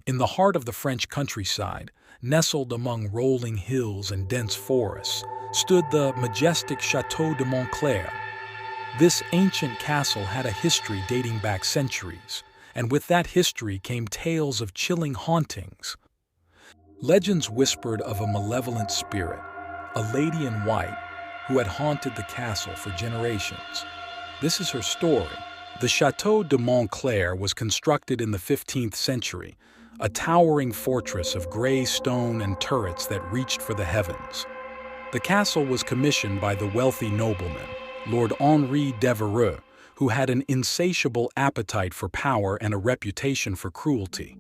In the heart of the French countryside, nestled among rolling hills and dense forests, stood the majestic Château de Montclaire. This ancient castle had a history dating back centuries, and with that history came tales of chilling hauntings. Legends whispered of a malevolent spirit, a lady in white, who had haunted the castle for generations. This is her story. The Château de Montclaire was constructed in the 15th century, a towering fortress of gray stone and turrets that reached for the heavens. The castle was commissioned by the wealthy nobleman, Lord Henri d'Evreux, who had an insatiable appetite for power and a reputation for cruelty.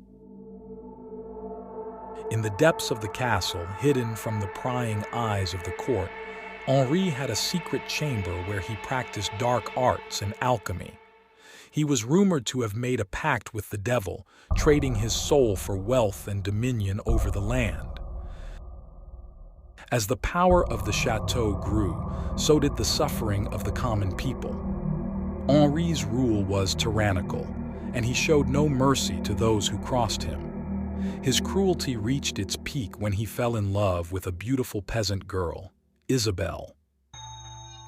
In the depths of the castle, hidden from the prying eyes of the court, Henri had a secret chamber where he practiced dark arts and alchemy. He was rumored to have made a pact with the devil, trading his soul for wealth and dominion over the land. As the power of the chateau grew, so did the suffering of the common people. Henri's rule was tyrannical, and he showed no mercy to those who crossed him. His cruelty reached its peak when he fell in love with a beautiful peasant girl, Isabelle.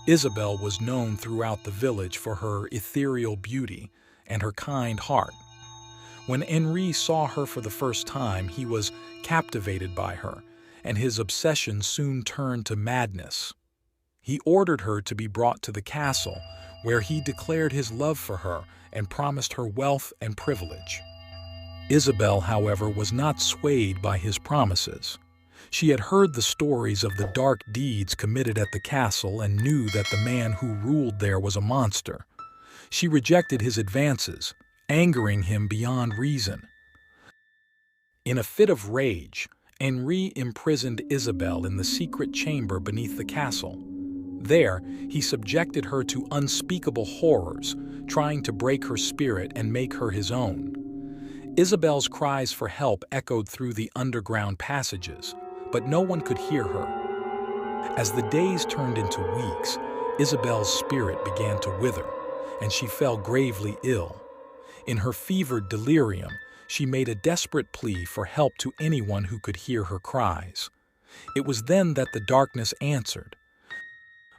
Isabelle was known throughout the village for her ethereal beauty and her kind heart. When Henri saw her for the first time, he was captivated by her, and his obsession soon turned to madness. He ordered her to be brought to the castle, where he declared his love for her and promised her wealth and privilege. Isabelle, however, was not swayed by his promises. She had heard the stories of the dark deeds committed at the castle and knew that the man who ruled there was a monster. She rejected his advances, angering him beyond reason. In a fit of rage, Henri imprisoned Isabelle in the secret chamber beneath the castle. There, he subjected her to unspeakable horrors, trying to break her spirit and make her his own. Isabelle's cries for help echoed through the underground passages, but no one could hear her. As the days turned into weeks, Isabelle's spirit began to wither, and she fell gravely ill. In her fevered delirium, she made a desperate plea for help to anyone who could hear her cries. It was then that the darkness answered.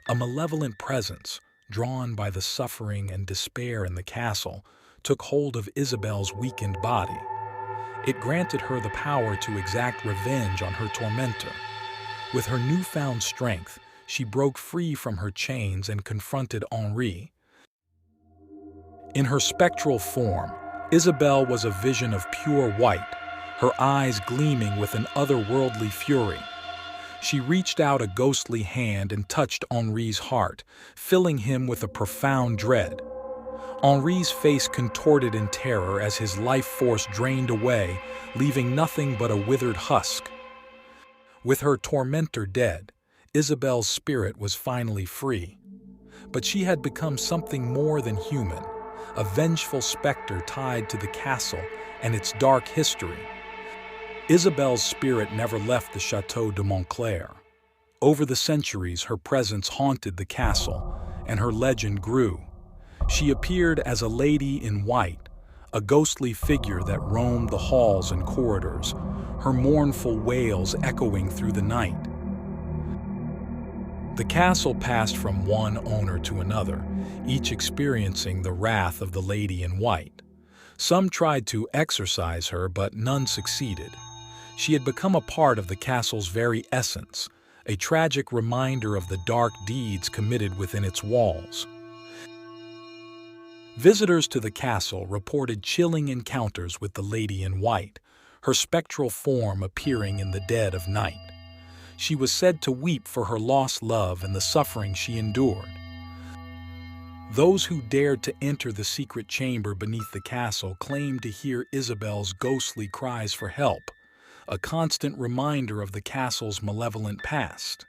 A malevolent presence, drawn by the suffering and despair in the castle, took hold of Isabelle's weakened body. It granted her the power to exact revenge on her tormentor. With her newfound strength, she broke free from her chains and confronted Henri. In her spectral form, Isabelle was a vision of pure white, her eyes gleaming with an otherworldly fury. She reached out a ghostly hand and touched Henri's heart, filling him with a profound dread. Henri's face contorted in terror as his life force drained away, leaving nothing but a withered husk. With her tormentor dead, Isabelle's spirit was finally free. But she had become something more than human, a vengeful specter tied to the castle and its dark history. Isabelle's spirit never left the Château de Montclaire. Over the centuries, her presence haunted the castle, and her legend grew. She appeared as a lady in white, a ghostly figure that roamed the halls and corridors, her mournful wails echoing through the night. The castle passed from one owner to another, each experiencing the wrath of the lady in white. Some tried to exorcise her, but none succeeded. She had become a part of the castle's very essence, a tragic reminder of the dark deeds committed within its walls. Visitors to the castle reported chilling encounters with the lady in white, her spectral form appearing in the dead of night. She was said to weep for her lost love and the suffering she endured. Those who dared to enter the secret chamber beneath the castle claimed to hear Isabelle's ghostly cries for help, a constant reminder of the castle's malevolent past.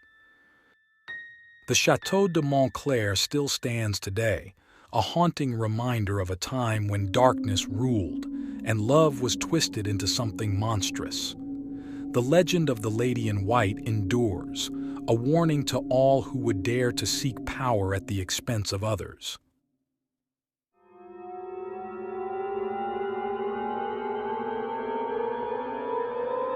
The Château de Montclaire still stands today, a haunting reminder of a time when darkness ruled and love was twisted into something monstrous. The legend of the Lady in White endures, a warning to all who would dare to seek power at the expense of others.